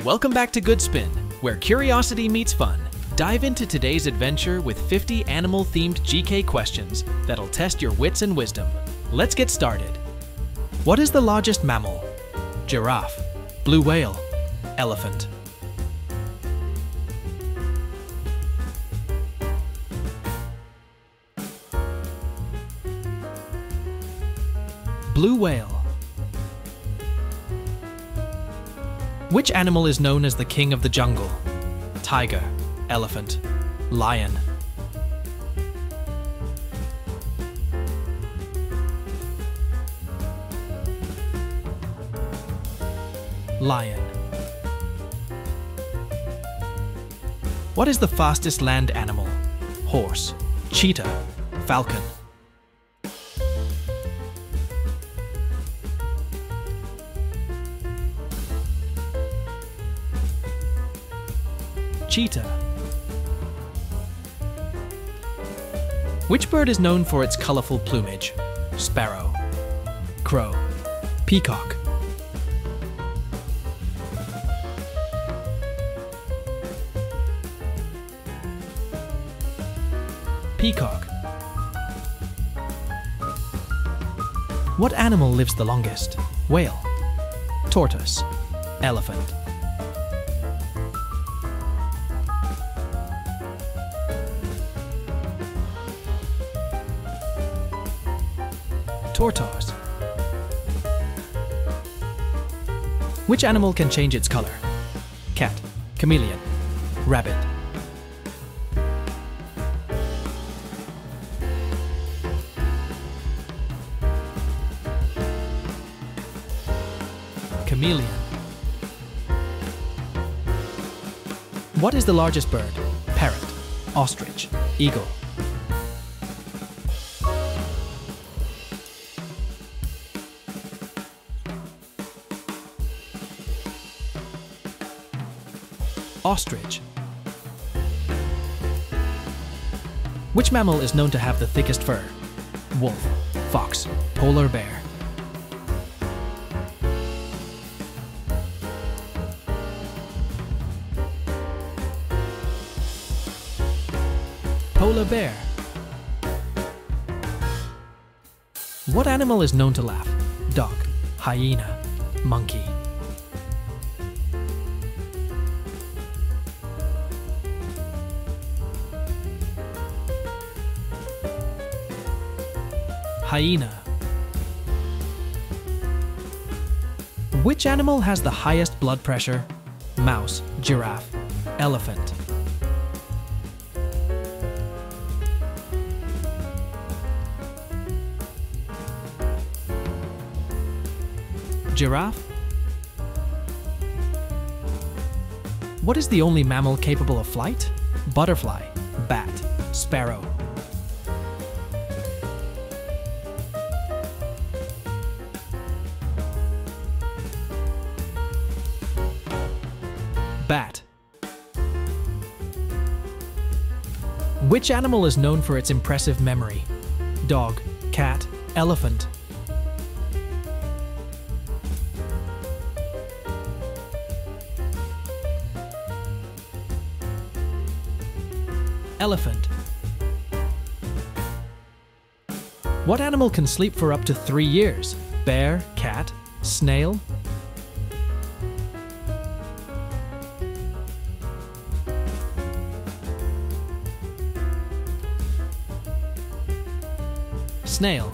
Welcome back to Good Spin, where curiosity meets fun. Dive into today's adventure with 50 animal-themed GK questions that'll test your wits and wisdom. Let's get started. What is the largest mammal? Giraffe, blue whale, elephant. Blue whale. Which animal is known as the king of the jungle? Tiger, elephant, lion. Lion. What is the fastest land animal? Horse, cheetah, falcon. Cheetah. Which bird is known for its colorful plumage? Sparrow, crow, peacock. Peacock. What animal lives the longest? Whale, tortoise, elephant. Tortoise. Which animal can change its color? Cat, chameleon, rabbit. Chameleon. What is the largest bird? Parrot, ostrich, eagle. Ostrich. Which mammal is known to have the thickest fur? Wolf, fox, polar bear. Polar bear. What animal is known to laugh? Dog, hyena, monkey. Hyena. Which animal has the highest blood pressure? Mouse, giraffe, elephant. Giraffe. What is the only mammal capable of flight? Butterfly, bat, sparrow. Bat. Which animal is known for its impressive memory? Dog, cat, elephant. Elephant. What animal can sleep for up to 3 years? Bear, cat, snail. Snail.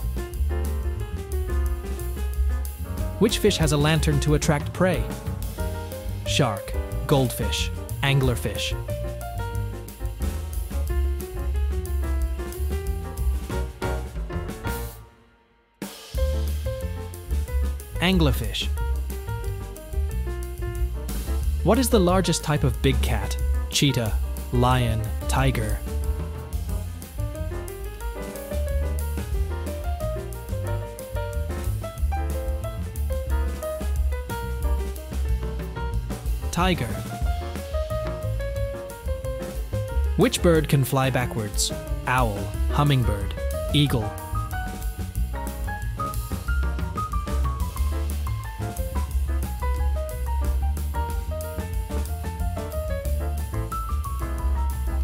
Which fish has a lantern to attract prey? Shark, goldfish, anglerfish. Anglerfish. What is the largest type of big cat? Cheetah, lion, tiger. Tiger. Which bird can fly backwards? Owl, hummingbird, eagle.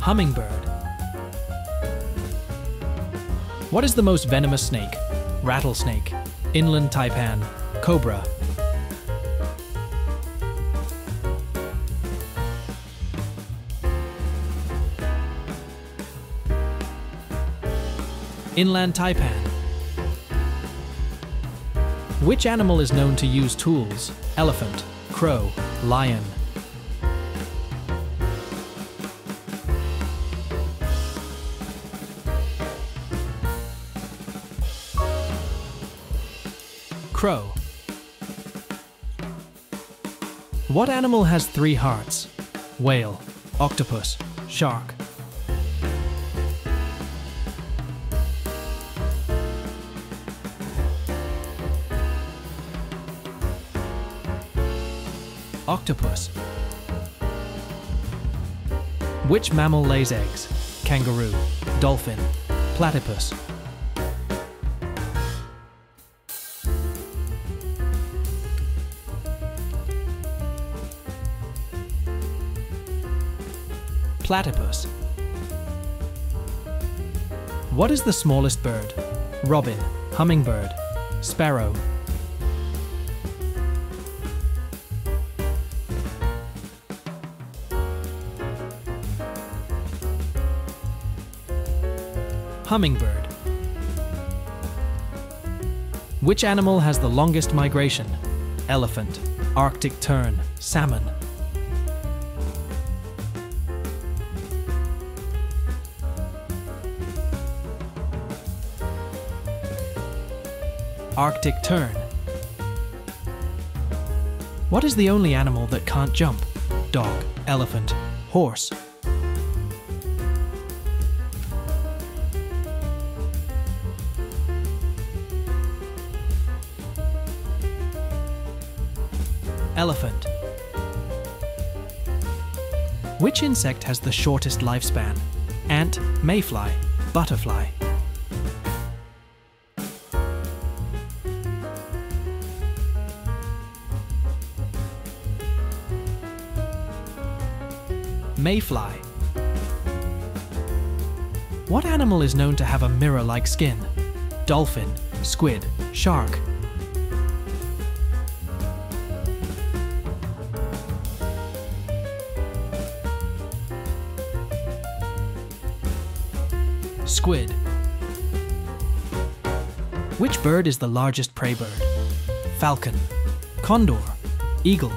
Hummingbird. What is the most venomous snake? Rattlesnake, inland taipan, cobra. Inland taipan. Which animal is known to use tools? Elephant, crow, lion. Crow. What animal has 3 hearts? Whale, octopus, shark. Octopus. Which mammal lays eggs? Kangaroo, dolphin, platypus. Platypus. What is the smallest bird? Robin, hummingbird, sparrow. Hummingbird. Which animal has the longest migration? Elephant, Arctic tern, salmon. Arctic tern. What is the only animal that can't jump? Dog, elephant, horse. Elephant. Which insect has the shortest lifespan? Ant, mayfly, butterfly. Mayfly. What animal is known to have a mirror-like skin? Dolphin, squid, shark. Squid. Which bird is the largest prey bird? Falcon, condor, eagle.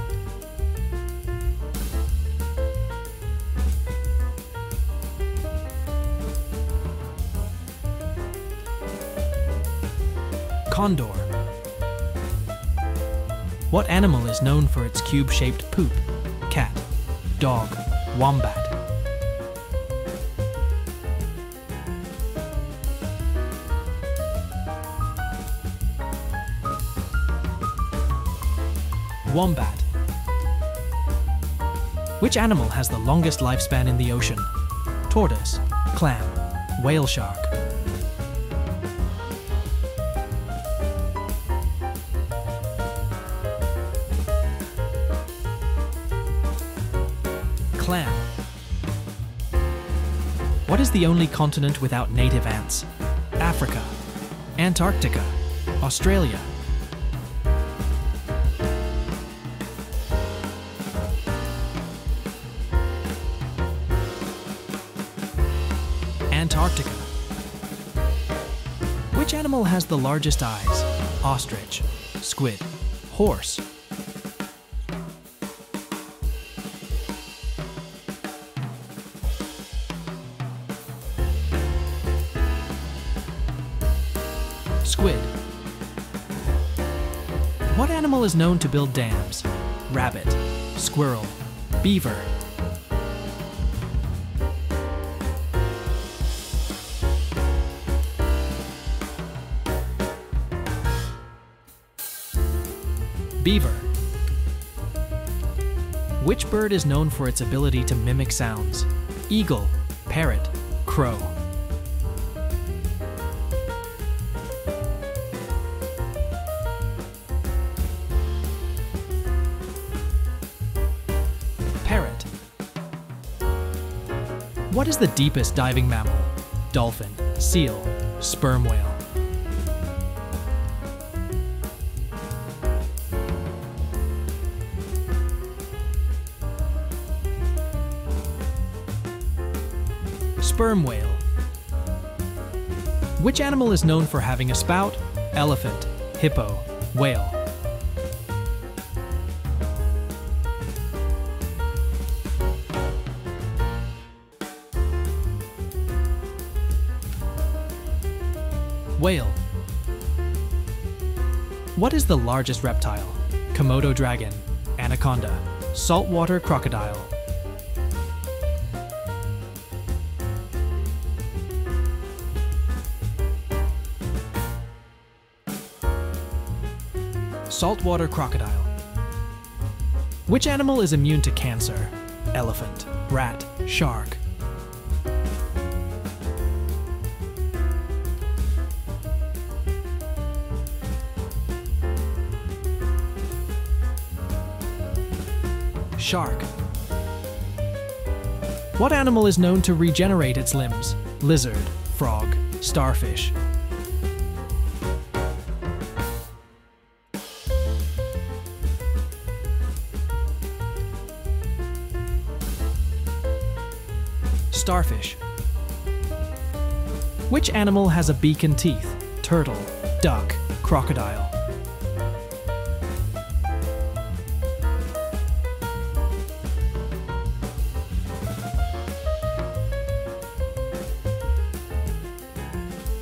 Condor. What animal is known for its cube-shaped poop? Cat, dog, wombat. Wombat. Which animal has the longest lifespan in the ocean? Tortoise, clam, whale shark. Clam. What is the only continent without native ants? Africa, Antarctica, Australia. Antarctica. Which animal has the largest eyes? Ostrich, squid, horse. Squid. What animal is known to build dams? Rabbit, squirrel, beaver. Beaver. Which bird is known for its ability to mimic sounds? Eagle, parrot, crow. Parrot. What is the deepest diving mammal? Dolphin, seal, sperm whale. Sperm whale. Which animal is known for having a spout? Elephant, hippo, whale. Whale. What is the largest reptile? Komodo dragon, anaconda, saltwater crocodile. Saltwater crocodile. Which animal is immune to cancer? Elephant, rat, shark. Shark. What animal is known to regenerate its limbs? Lizard, frog, starfish. Starfish. Which animal has a beak and teeth? Turtle, duck, crocodile.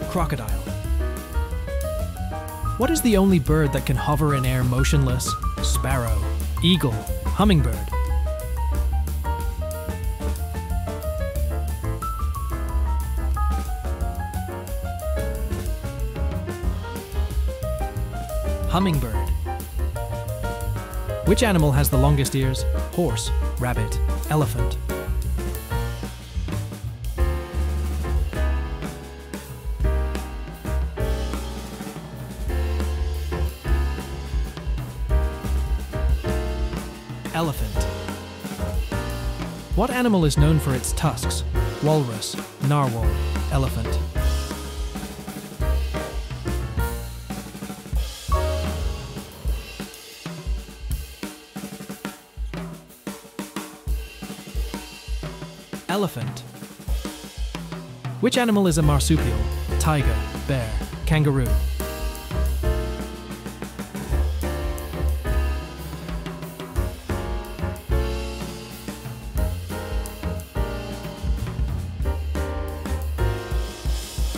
Crocodile. What is the only bird that can hover in air motionless? Sparrow, eagle, hummingbird. Hummingbird. Which animal has the longest ears? Horse, rabbit, elephant. Elephant. What animal is known for its tusks? Walrus, narwhal, elephant. Elephant. Which animal is a marsupial? Tiger, bear, kangaroo.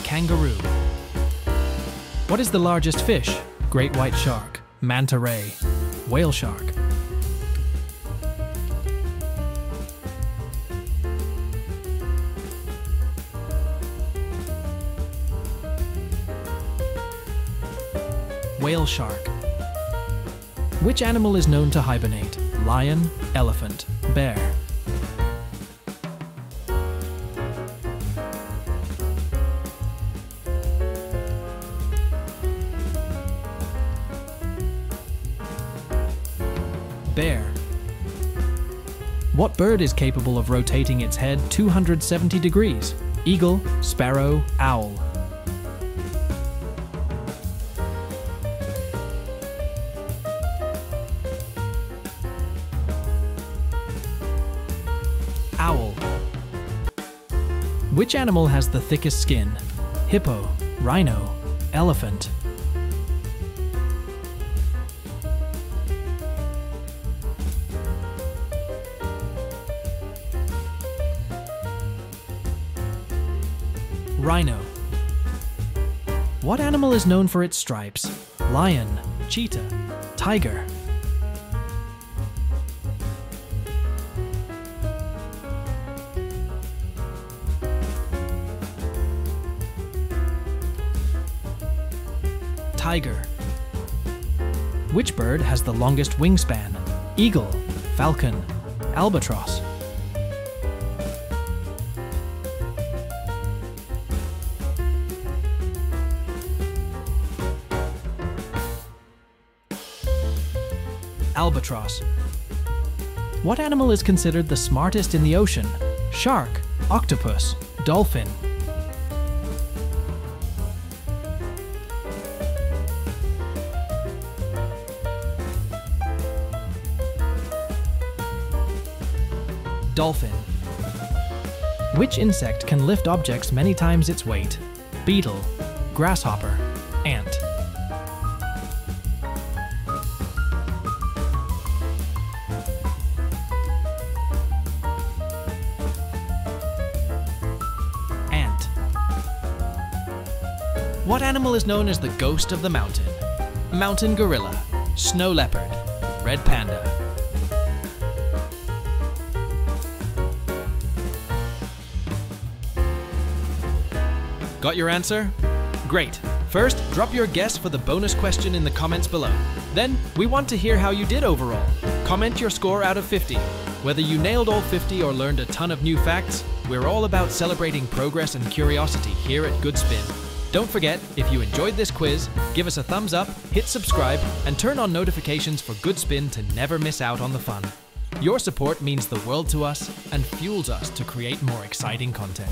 Kangaroo. What is the largest fish? Great white shark, manta ray, whale shark. Whale shark. Which animal is known to hibernate? Lion, elephant, bear. Bear. What bird is capable of rotating its head 270 degrees? Eagle, sparrow, owl. Owl. Which animal has the thickest skin? Hippo, rhino, elephant. Rhino. What animal is known for its stripes? Lion, cheetah, tiger. Tiger. Which bird has the longest wingspan? Eagle, falcon, albatross. Albatross. What animal is considered the smartest in the ocean? Shark, octopus, dolphin. Dolphin. Which insect can lift objects many times its weight? Beetle, grasshopper, ant. Ant. What animal is known as the ghost of the mountain? Mountain gorilla, snow leopard, red panda. Got your answer? Great. First, drop your guess for the bonus question in the comments below. Then, we want to hear how you did overall. Comment your score out of 50. Whether you nailed all 50 or learned a ton of new facts, we're all about celebrating progress and curiosity here at Good Spin. Don't forget, if you enjoyed this quiz, give us a thumbs up, hit subscribe, and turn on notifications for Good Spin to never miss out on the fun. Your support means the world to us and fuels us to create more exciting content.